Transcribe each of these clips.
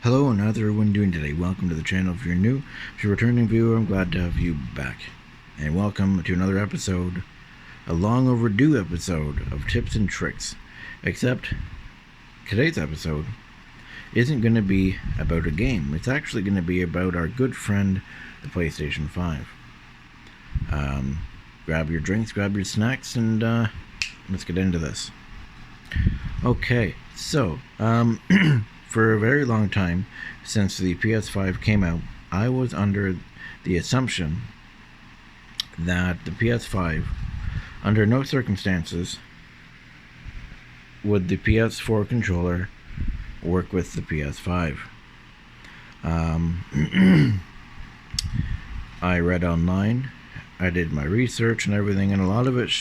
Hello and how's everyone doing today? Welcome to the channel if you're new. If you're a returning viewer, I'm glad to have you back. And welcome to another episode, a long overdue episode of tips and tricks. Except today's episode isn't going to be about a game. It's actually going to be about our good friend, the PlayStation 5. Grab your drinks, grab your snacks, and let's get into this. Okay, so, for a very long time, since the PS5 came out, I was under the assumption that the PS5, under no circumstances, would the PS4 controller work with the PS5. I read online, I did my research and everything, and a lot of it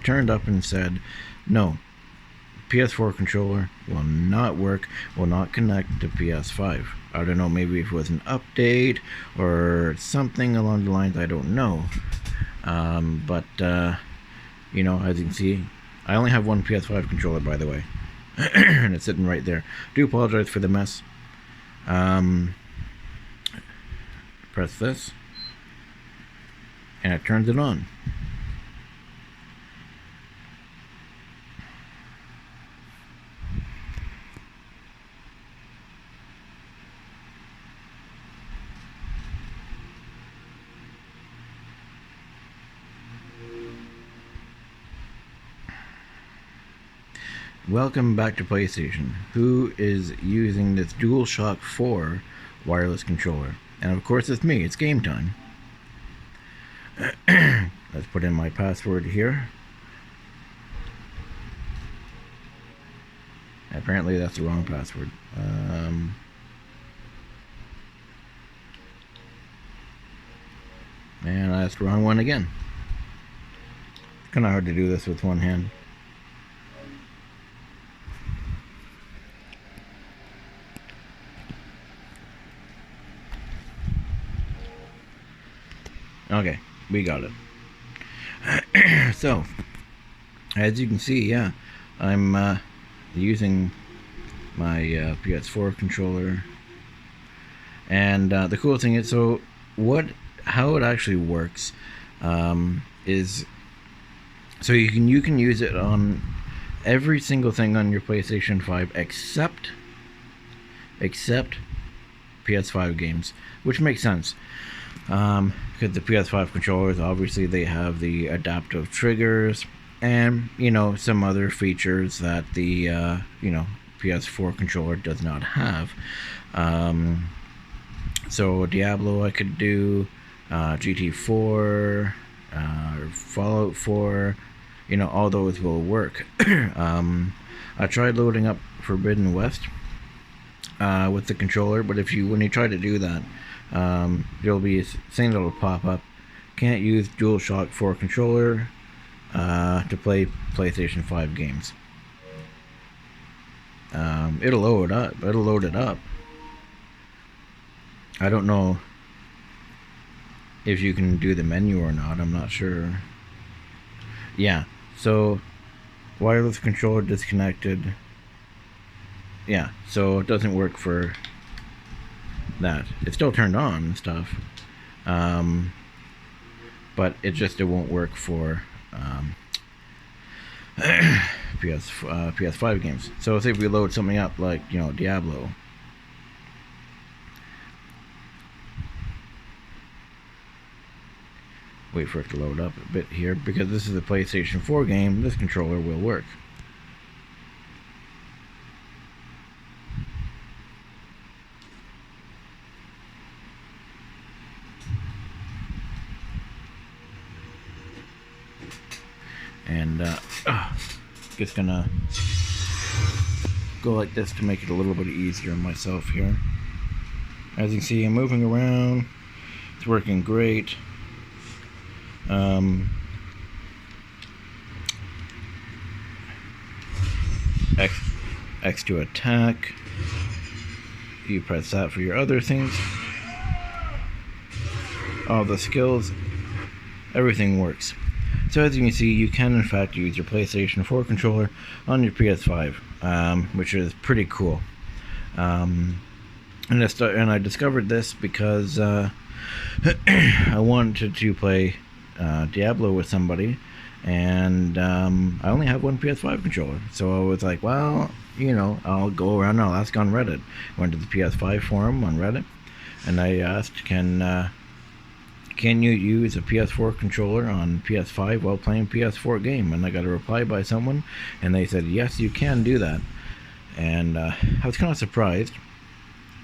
turned up and said, no, PS4 controller will not work, will not connect to PS5. I don't know, maybe if it was an update or something along the lines, I don't know. But you know, as you can see, I only have one PS5 controller, by the way. And it's sitting right there. Do apologize for the mess. Press this, and it turns it on. Welcome back to PlayStation, who is using this DualShock 4 wireless controller. And of course it's me, it's game time. Let's put in my password here. Apparently that's the wrong password. And that's the wrong one again. It's kind of hard to do this with one hand. Okay, we got it. So, as you can see, yeah, I'm using my PS4 controller, and the cool thing is, so how it actually works is, so you can use it on every single thing on your PlayStation 5 except PS5 games, which makes sense. Because the PS5 controllers, obviously they have the adaptive triggers and, you know, some other features that the PS4 controller does not have. So Diablo I could do, GT4, Fallout 4, you know, all those will work. I tried loading up Forbidden West with the controller, but when you try to do that, there'll be a thing that'll pop up. Can't use DualShock 4 controller to play PlayStation 5 games. It'll load it up. I don't know if you can do the menu or not. I'm not sure. Yeah. So wireless controller disconnected. Yeah. So it doesn't work for that. It's still turned on and stuff, but it won't work for PS5 games. So say if we load something up like, you know, Diablo, wait for it to load up a bit here, because this is a PlayStation 4 game, this controller will work. And just gonna go like this to make it a little bit easier on myself here. As you can see, I'm moving around. It's working great. X to attack. You press that for your other things. All the skills, everything works. So as you can see, you can in fact use your PlayStation 4 controller on your PS5, which is pretty cool. And I discovered this because I wanted to play Diablo with somebody, and I only have one PS5 controller. So I was like, well, I'll go around and I'll ask on Reddit. Went to the PS5 forum on Reddit, and I asked, can you use a PS4 controller on PS5 while playing PS4 game? And I got a reply by someone, and they said, yes, you can do that. And I was kind of surprised.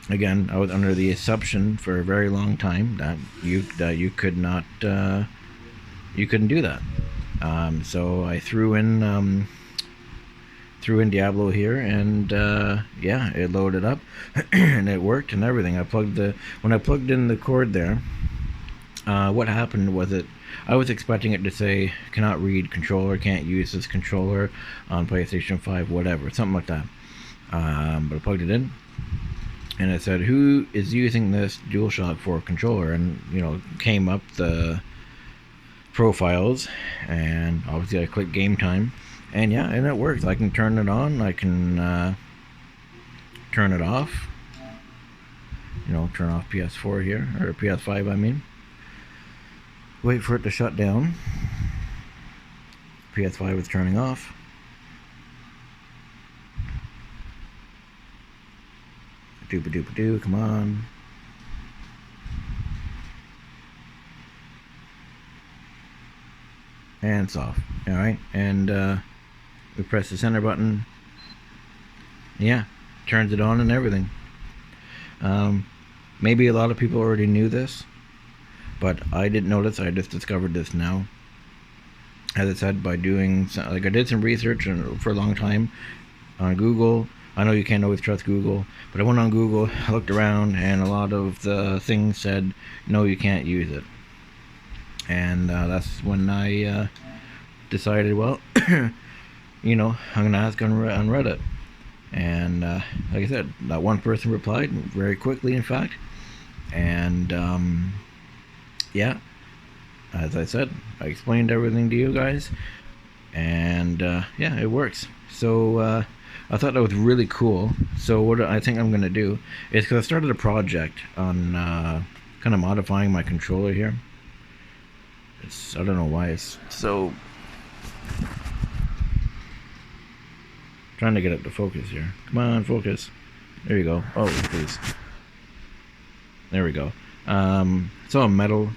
Again, I was under the assumption for a very long time that you could not, you couldn't do that. So I threw in Diablo here, and yeah, it loaded up and it worked and everything. When I plugged in the cord there, what happened was I was expecting it to say cannot read controller, can't use this controller on PlayStation 5, whatever, something like that. But I plugged it in, and it said, who is using this DualShock 4 controller? And came up the profiles, and obviously I clicked game time, and yeah, and it works. I can turn it on, I can turn it off, turn off PS4 here, or PS5 I mean. Wait for it to shut down. PS5 is turning off. Doo-ba-doo-ba-doo, come on. And it's off. Alright, and we press the center button. Yeah, turns it on and everything. Maybe a lot of people already knew this, but I didn't notice. I just discovered this now. As I said, by doing, I did some research for a long time on Google. I know you can't always trust Google, but I went on Google, I looked around, and a lot of the things said, no, you can't use it. And that's when I decided, well, I'm going to ask on Reddit. And like I said, that one person replied very quickly, in fact. And yeah, as I said, I explained everything to you guys, and yeah, it works. So I thought that was really cool. So what I think I'm going to do is, because I started a project on kind of modifying my controller here. I don't know why it's so... Trying to get it to focus here. Come on, focus. There you go. Oh, please. There we go. It's all metal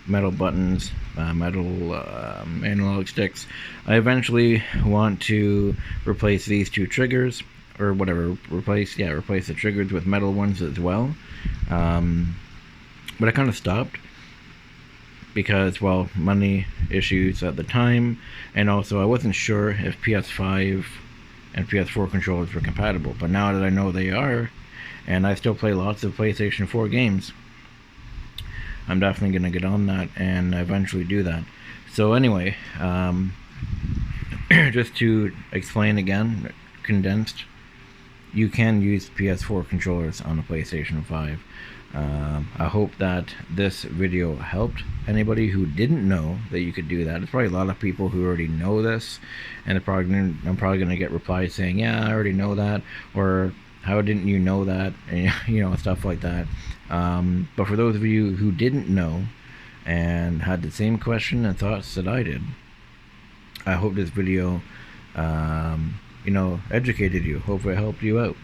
buttons, metal analog sticks. I eventually want to replace these two triggers, or whatever. Replace the triggers with metal ones as well. But I kind of stopped because, well, money issues at the time, and also I wasn't sure if PS5 and PS4 controllers were compatible. But now that I know they are, and I still play lots of PlayStation 4 games, I'm definitely going to get on that and eventually do that. So anyway, just to explain again, condensed, you can use PS4 controllers on a PlayStation 5. I hope that this video helped anybody who didn't know that you could do that. There's probably a lot of people who already know this, and I'm probably going to get replies saying, yeah, I already know that, or how didn't you know that, and stuff like that. But for those of you who didn't know and had the same question and thoughts that I did, I hope this video educated you. Hopefully it helped you out.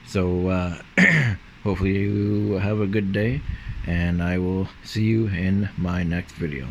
So hopefully you have a good day, and I will see you in my next video.